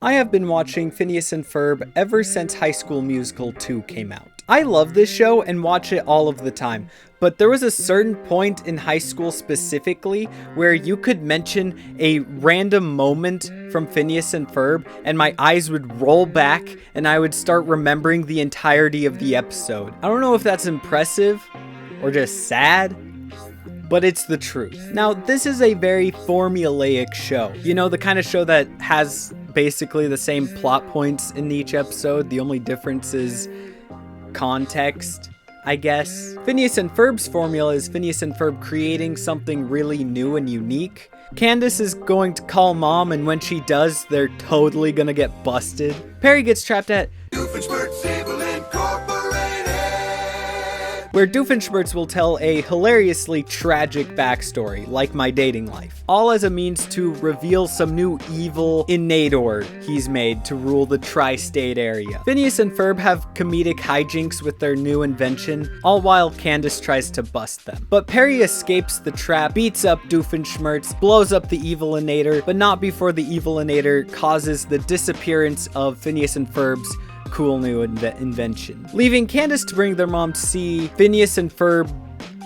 I have been watching Phineas and Ferb ever since High School Musical 2 came out. I love this show and watch it all of the time, but there was a certain point in high school specifically where you could mention a random moment from Phineas and Ferb and my eyes would roll back and I would start remembering the entirety of the episode. I don't know if that's impressive or just sad, but it's the truth. Now, this is a very formulaic show. You know, the kind of show that has basically the same plot points in each episode. The only difference is context, I guess. Phineas and Ferb's formula is Phineas and Ferb creating something really new and unique. Candace is going to call mom, and when she does, they're totally gonna get busted. Perry gets trapped at where Doofenshmirtz will tell a hilariously tragic backstory, like my dating life, all as a means to reveal some new evil innator he's made to rule the tri-state area. Phineas and Ferb have comedic hijinks with their new invention, all while Candace tries to bust them. But Perry escapes the trap, beats up Doofenshmirtz, blows up the evil innator, but not before the evil innator causes the disappearance of Phineas and Ferb's cool new invention, leaving Candace to bring their mom to see Phineas and Ferb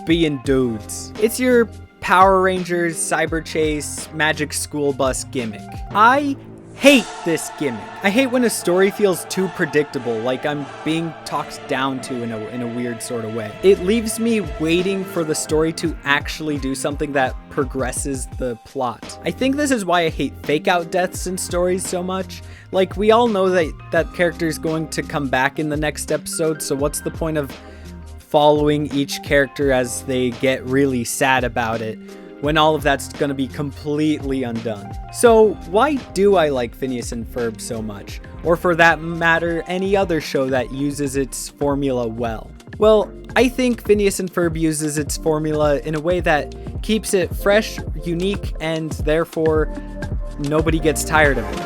being dudes. It's your Power Rangers, Cyber Chase, Magic School Bus gimmick. I hate this gimmick. I hate when a story feels too predictable, like I'm being talked down to in a weird sort of way. It leaves me waiting for the story to actually do something that progresses the plot. I think this is why I hate fake out deaths in stories so much. Like, we all know that character is going to come back in the next episode, so what's the point of following each character as they get really sad about it when all of that's going to be completely undone? So why do I like Phineas and Ferb so much? Or for that matter, any other show that uses its formula well? Well, I think Phineas and Ferb uses its formula in a way that keeps it fresh, unique, and therefore nobody gets tired of it.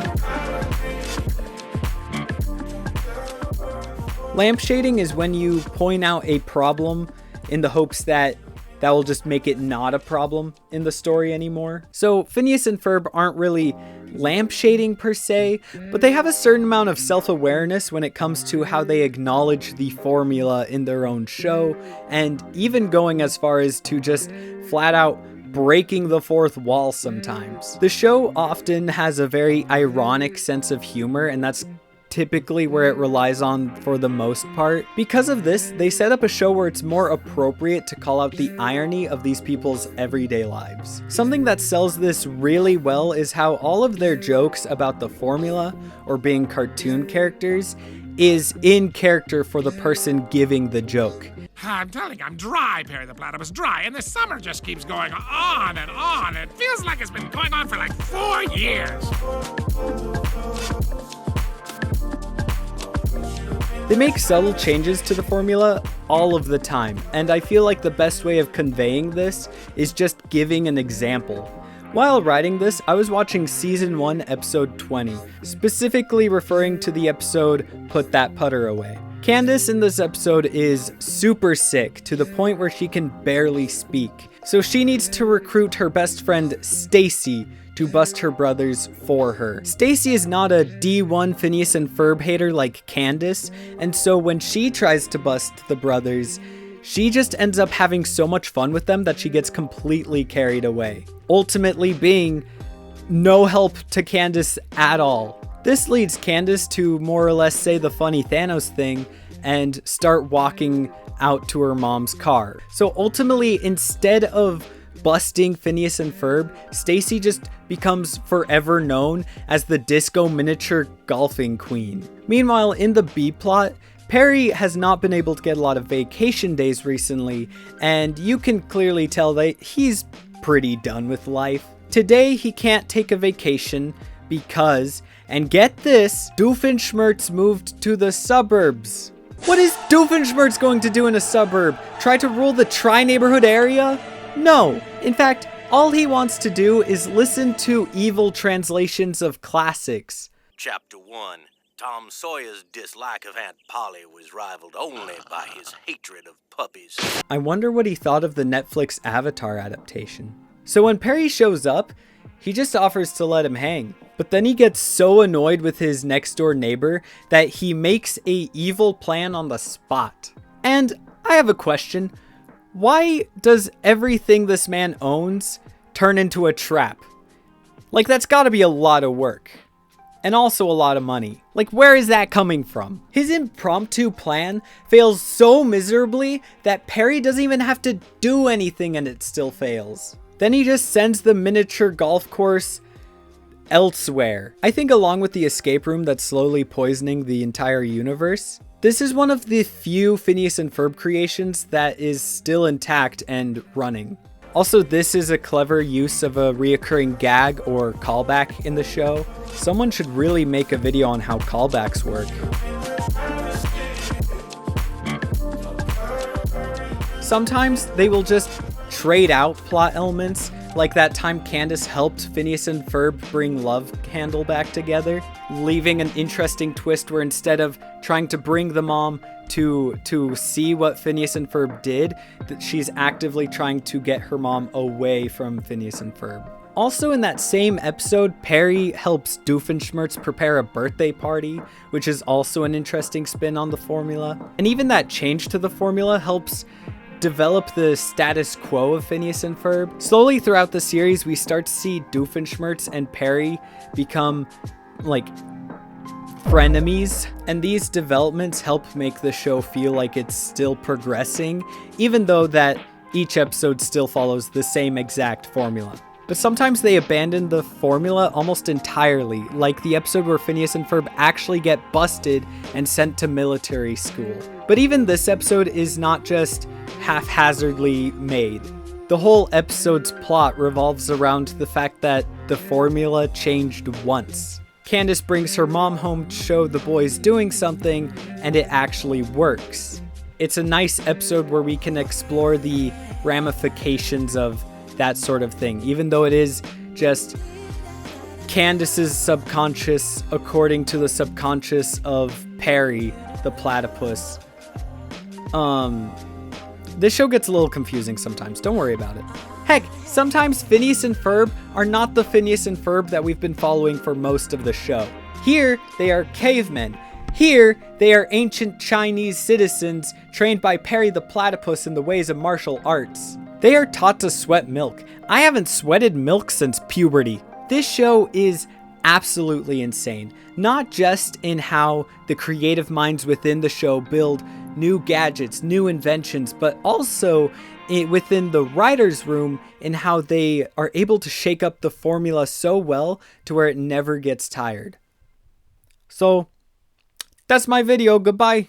Lampshading is when you point out a problem in the hopes that will just make it not a problem in the story anymore. So Phineas and Ferb aren't really lampshading per se, but they have a certain amount of self-awareness when it comes to how they acknowledge the formula in their own show, and even going as far as to just flat out breaking the fourth wall sometimes. The show often has a very ironic sense of humor, and that's typically where it relies on for the most part. Because of this, they set up a show where it's more appropriate to call out the irony of these people's everyday lives. Something that sells this really well is how all of their jokes about the formula or being cartoon characters is in character for the person giving the joke. I'm telling you, I'm dry, Perry the Platypus, dry, and the summer just keeps going on and on. It feels like it's been going on for like 4 years. They make subtle changes to the formula all of the time, and I feel like the best way of conveying this is just giving an example. While writing this, I was watching Season 1, Episode 20, specifically referring to the episode Put That Putter Away. Candace in this episode is super sick to the point where she can barely speak, so she needs to recruit her best friend Stacy to bust her brothers for her. Stacy is not a D1 Phineas and Ferb hater like Candace, and so when she tries to bust the brothers, she just ends up having so much fun with them that she gets completely carried away, ultimately being no help to Candace at all. This leads Candace to more or less say the funny Thanos thing and start walking out to her mom's car. So ultimately, instead of busting Phineas and Ferb, Stacy just becomes forever known as the disco miniature golfing queen. Meanwhile, in the B plot, Perry has not been able to get a lot of vacation days recently, and you can clearly tell that he's pretty done with life. Today, he can't take a vacation because, and get this, Doofenshmirtz moved to the suburbs. What is Doofenshmirtz going to do in a suburb? Try to rule the tri-neighborhood area? No. In fact, all he wants to do is listen to evil translations of classics. Chapter 1. Tom Sawyer's dislike of Aunt Polly was rivaled only by his hatred of puppies. I wonder what he thought of the Netflix Avatar adaptation. So when Perry shows up, He just offers to let him hang. But then he gets so annoyed with his next door neighbor that he makes a evil plan on the spot. And I have a question. Why does everything this man owns turn into a trap? Like, that's gotta be a lot of work. And also a lot of money. Like, where is that coming from? His impromptu plan fails so miserably that Perry doesn't even have to do anything and it still fails. Then he just sends the miniature golf course elsewhere. I think along with the escape room that's slowly poisoning the entire universe, this is one of the few Phineas and Ferb creations that is still intact and running. Also, this is a clever use of a reoccurring gag or callback in the show. Someone should really make a video on how callbacks work. Sometimes they will just trade out plot elements, like that time Candace helped Phineas and Ferb bring Love Handle back together, leaving an interesting twist where instead of trying to bring the mom to see what Phineas and Ferb did, that she's actively trying to get her mom away from Phineas and Ferb. Also in that same episode, Perry helps Doofenshmirtz prepare a birthday party, which is also an interesting spin on the formula. And even that change to the formula helps develop the status quo of Phineas and Ferb. Slowly throughout the series, we start to see Doofenshmirtz and Perry become like frenemies, and these developments help make the show feel like it's still progressing, even though that each episode still follows the same exact formula. But sometimes they abandon the formula almost entirely, like the episode where Phineas and Ferb actually get busted and sent to military school. But even this episode is not just haphazardly made. The whole episode's plot revolves around the fact that the formula changed once. Candace brings her mom home to show the boys doing something, and it actually works. It's a nice episode where we can explore the ramifications of that sort of thing, even though it is just Candace's subconscious according to the subconscious of Perry, the platypus. This show gets a little confusing sometimes, don't worry about it. Heck, sometimes Phineas and Ferb are not the Phineas and Ferb that we've been following for most of the show. Here, they are cavemen. Here, they are ancient Chinese citizens trained by Perry the Platypus in the ways of martial arts. They are taught to sweat milk. I haven't sweated milk since puberty. This show is absolutely insane. Not just in how the creative minds within the show build new gadgets, new inventions, but also within the writer's room in how they are able to shake up the formula so well to where it never gets tired. So, that's my video. Goodbye.